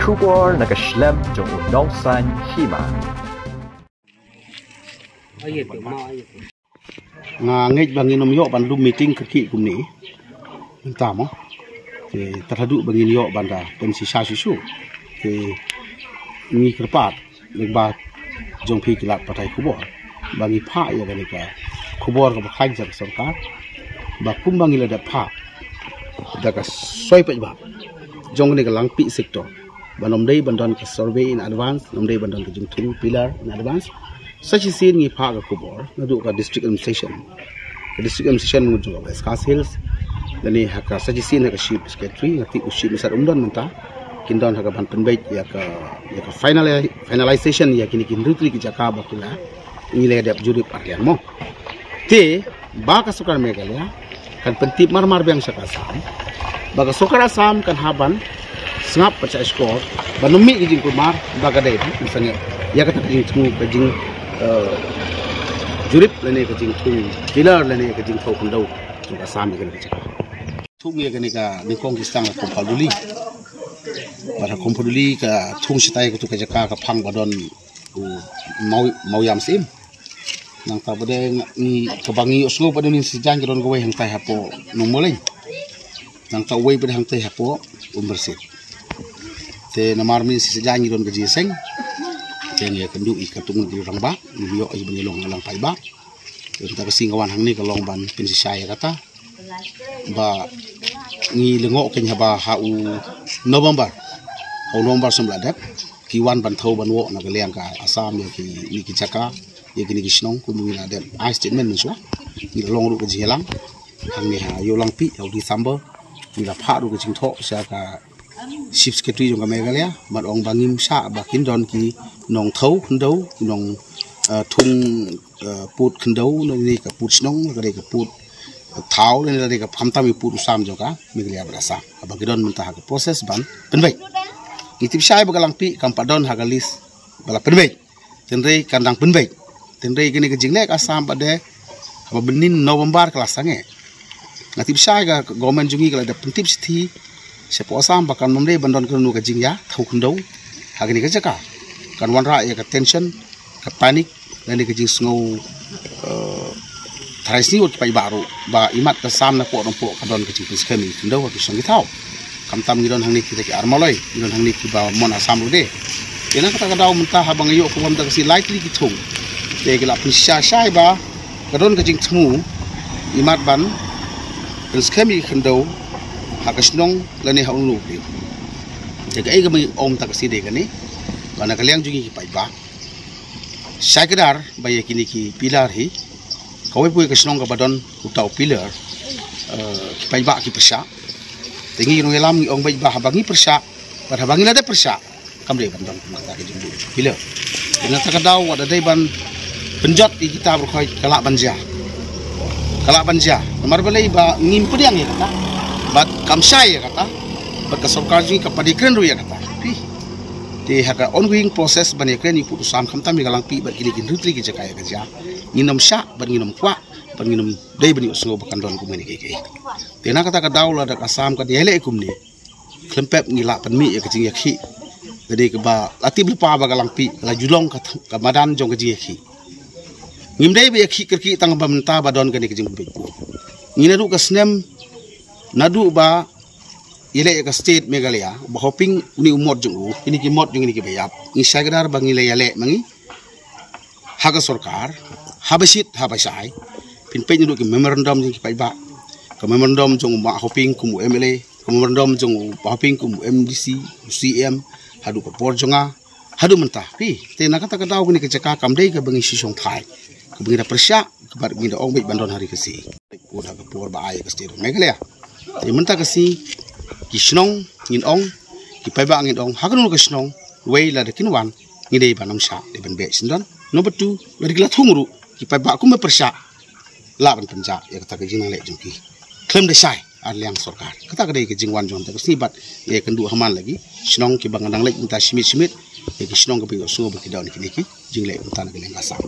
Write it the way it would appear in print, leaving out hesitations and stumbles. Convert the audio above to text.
kubor nakaslem jong unongsan hima. Ngait bangin nom yo bandu meeting kaki kumni. Entah mo. Terhadap bangin yo banda pensisa susu. Ni kerpat legba jong pi kilat patai kubor. Bangi pa ya ganika. Kubor ka bakai jar sarkar. Ba kumbang ila da pa. Daga soi pa ba. Jong ni ka langpi sektor. Banom dei bandon ka survey in advance, nom dei bandon ka jong thung pillar in advance. Such a scene ni pa ka kubor nadu ka district administration. District administration mo jong West Coast Hills. Lani haka such a scene ka chief secretary ngati ushi misar umdon menta. Kindon haka ban penbait ya ka finalization ya kini kindutri ki jaka bakula. Nilai dap jurip arlian mo. Te ba ka sukar megalya kan pentip mar bang sakasam. Baga sukar asam kan haban sengap baca skor banumi kijing kumar baga dai misalnya ya kata kijing tunggu kijing jurip lene kijing tung pilar lene kijing tau kundau juga sami kan kijing tung ya kan ka ningkong kistang ka kompaluli para kompaluli ka tung sitai ka tu ka jaka ka phang badon mau yam sim nang ta bade ni kebangi oslo pada ni sejang kiron gowe hang tai hapo nomolai nang ta wei pada hang tai hapo bersih te namar min sejang kiron gaji seng te ni kendu ikatung di orang ba ni yo ai benilong lang pai ba ta ka singawan hang ni ka long ban pensisaya kata ba ni lengok ken haba hau November semladap kiwan ban thau ban wo na ka liang ka asam ya ki ni ki jaka ya kini kisnong kumuni na dem I statement nuswa ni long ru ka jilang hang ni ha yo lang pi au December ni la pha ru ka jing tho sa ka chief secretary jong ka megalia mat ong bangim sa ba kin don ki nong thau khndau nong thung put khndau ni ka put snong ka de ka put thau ni la de ka phamta mi put usam jong ka megalia brasa ba ki don mentah ka process ban penbai itip sai ba lang pi kam padon ha ka list bala penbai tenrei kandang penbai tenrei gini ke jinglek asam pada apa benin November kelas sange ngati bisa ga government jungi kala da pentip sthi sepo asam bakan nomre bandon kenu ke jingya thau kundau hagini ke jaka kan wanra ya ke tension ke panik dan ke jing sngo thaisni ut pai baru ba imat ke sam na ko rompo kadon ke jing skemi kundau ke sangi thau kamtam ngidon hangni kita ke armaloi ngidon hangni ki ba mon asam rude yana kata kadau mentah habang yo ko mam si likely ki thung de gelap pisah syai ba kadon kajing temu imat ban skemi khendau hakasnong lani haung lu pi de ai gami om tak si de gani bana kaliang jungi ki pai ba syakadar bay kini ki pilar hi kawai pui kasnong ka badon utau pilar ki pai ba ki persa tingi no elam ong bai ba habangi persa bar habangi la de persa kamre bandon mata ke jumbu pilar dengan takadau ada dai ban penjot di kita berkoi kalak banja nomor balai ba ngimpediang ya kata bat kamsai ya kata bat kasarkar ji kapadikren ru ya kata pi di haka ongoing process ban yakren ipu usam kamtam mi galang pi bat kini kin rutri ki jakaya kerja nginom sya ban nginom kwa ban nginom dai bani usngo bakan don kumeni ke tena kata kadau la dak asam ka diele kumni klempep ngila panmi ya kecing yakhi jadi ke ba latib lepa ba galang pi la julong ka madan jong ke yakhi ngimdai be ki kerki tang bamenta badon kani kijing pe ngina du ka snem nadu ba ile ka state megalia ba hoping ni umot jung ini ki mot jung ini ki bayap ni sagdar bang ile yale mangi haga sarkar habasit habasai pin pe ndu ki memorandum jing ki pai ba ka memorandum jung ba hoping kum MLA ka memorandum jung ba hoping kum MDC CM hadu ka por jonga hadu mentah pi te na kata kadau ni ke jaka kam dei ka bangi sisong thai kebengira persya kebar ginda ong baik bandon hari kesi udah ke por ba ai ke state megalia te mentah kesi kisnong ngin ong ki pai ba ngin ong hagun ke snong wei la de kinwan ngi dei banam sha de ben be sindon nomor 2 la digla thungru ki pai ba ku me persya la ban penja ya kata ke jing le jungki klem de sai arliang sarkar kata ke dei ke jingwan jon ta kesi bat ye kendu haman lagi snong ki bangandang le minta simit ya ki snong ke pi so ba ki daun ki jingle untan ke lengasam